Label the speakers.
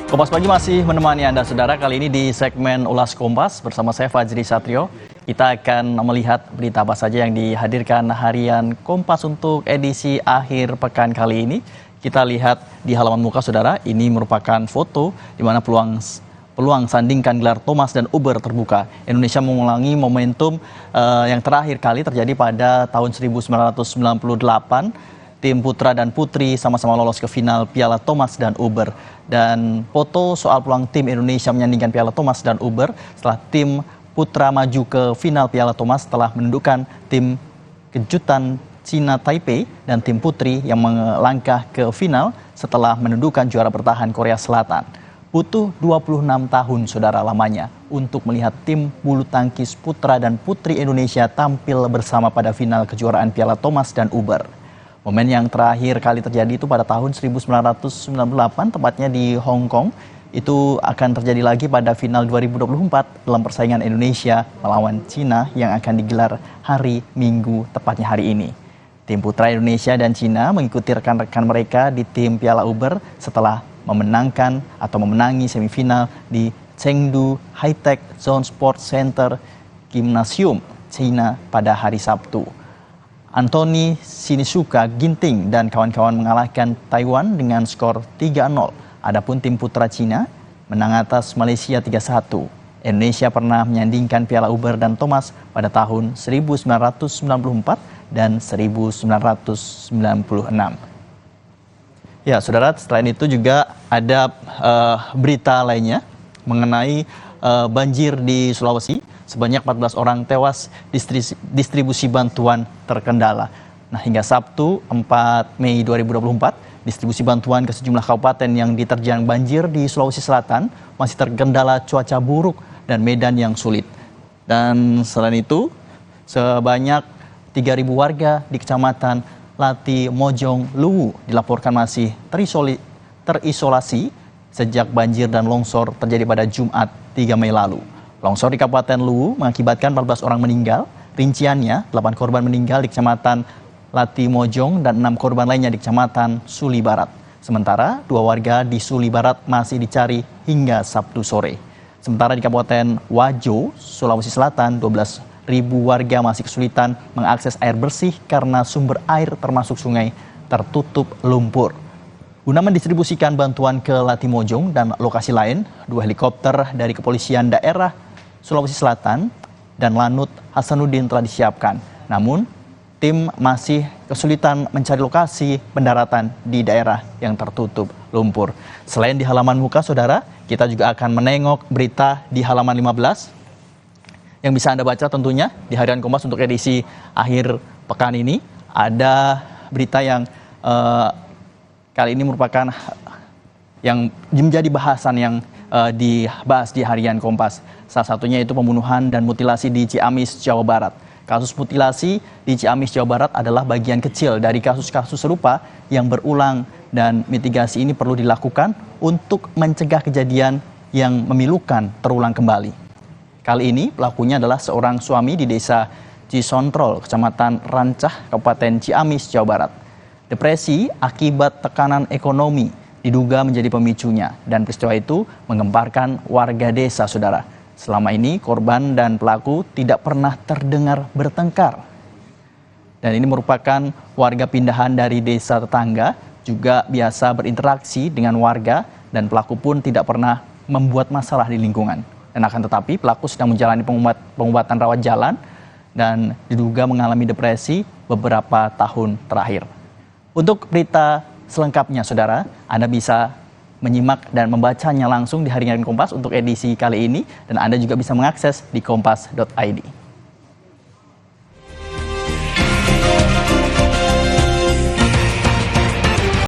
Speaker 1: Kompas Pagi masih menemani Anda, Saudara. Kali ini di segmen Ulas Kompas bersama saya Fajri Satrio. Kita akan melihat berita apa saja yang dihadirkan harian Kompas untuk edisi akhir pekan kali ini. Kita lihat di halaman muka, Saudara. Ini merupakan foto di mana peluang sandingkan gelar Thomas dan Uber terbuka. Indonesia mengulangi momentum yang terakhir kali terjadi pada tahun 1998. Tim putra dan putri sama-sama lolos ke final Piala Thomas dan Uber. Dan foto soal peluang tim Indonesia menyandingkan Piala Thomas dan Uber setelah tim putra maju ke final Piala Thomas setelah menundukkan tim kejutan Cina Taipei, dan tim putri yang melangkah ke final setelah menundukkan juara bertahan Korea Selatan. Butuh 26 tahun, Saudara, lamanya untuk melihat tim bulu tangkis putra dan putri Indonesia tampil bersama pada final kejuaraan Piala Thomas dan Uber. Momen yang terakhir kali terjadi itu pada tahun 1998, tepatnya di Hong Kong. Itu akan terjadi lagi pada final 2024 dalam persaingan Indonesia melawan Cina yang akan digelar hari Minggu, tepatnya hari ini. Tim putra Indonesia dan Cina mengikuti rekan-rekan mereka di tim Piala Uber setelah memenangi semifinal di Chengdu High-Tech Zone Sports Center Gymnasium, China pada hari Sabtu. Anthony Sinisuka Ginting dan kawan-kawan mengalahkan Taiwan dengan skor 3-0. Adapun tim putra Cina menang atas Malaysia 3-1. Indonesia pernah menyandingkan Piala Uber dan Thomas pada tahun 1994 dan 1996. Ya, Saudara, selain itu juga ada berita lainnya mengenai banjir di Sulawesi. Sebanyak 14 orang tewas, distribusi bantuan terkendala. Nah, hingga Sabtu 4 Mei 2024, distribusi bantuan ke sejumlah kabupaten yang diterjang banjir di Sulawesi Selatan masih terkendala cuaca buruk dan medan yang sulit. Dan selain itu, sebanyak 3.000 warga di Kecamatan Lati Mojong Luwu dilaporkan masih terisolasi sejak banjir dan longsor terjadi pada Jumat 3 Mei lalu. Longsor di Kabupaten Luwu mengakibatkan 14 orang meninggal. Rinciannya, 8 korban meninggal di Kecamatan Lati Mojong dan 6 korban lainnya di Kecamatan Suli Barat. Sementara 2 warga di Suli Barat masih dicari hingga Sabtu sore. Sementara di Kabupaten Wajo, Sulawesi Selatan, 12.000 warga masih kesulitan mengakses air bersih karena sumber air termasuk sungai tertutup lumpur. Guna mendistribusikan bantuan ke Lati Mojong dan lokasi lain, 2 helikopter dari kepolisian daerah Sulawesi Selatan dan Lanut Hasanuddin telah disiapkan. Namun, tim masih kesulitan mencari lokasi pendaratan di daerah yang tertutup lumpur. Selain di halaman muka, Saudara, kita juga akan menengok berita di halaman 15 yang bisa Anda baca tentunya di Harian Kompas untuk edisi akhir pekan ini. Ada berita yang kali ini merupakan yang menjadi bahasan yang dibahas di Harian Kompas. Salah satunya itu pembunuhan dan mutilasi di Ciamis, Jawa Barat. Kasus mutilasi di Ciamis, Jawa Barat adalah bagian kecil dari kasus-kasus serupa yang berulang, dan mitigasi ini perlu dilakukan untuk mencegah kejadian yang memilukan terulang kembali. Kali ini pelakunya adalah seorang suami di desa Cisontrol, Kecamatan Rancah, Kabupaten Ciamis, Jawa Barat. Depresi akibat tekanan ekonomi diduga menjadi pemicunya, dan peristiwa itu menggemparkan warga desa, Saudara. Selama ini korban dan pelaku tidak pernah terdengar bertengkar. Dan ini merupakan warga pindahan dari desa tetangga, juga biasa berinteraksi dengan warga, dan pelaku pun tidak pernah membuat masalah di lingkungan. Dan akan tetapi pelaku sedang menjalani pengobatan rawat jalan dan diduga mengalami depresi beberapa tahun terakhir. Untuk berita selengkapnya, Saudara, Anda bisa menyimak dan membacanya langsung di Harian Kompas untuk edisi kali ini, dan Anda juga bisa mengakses di kompas.id.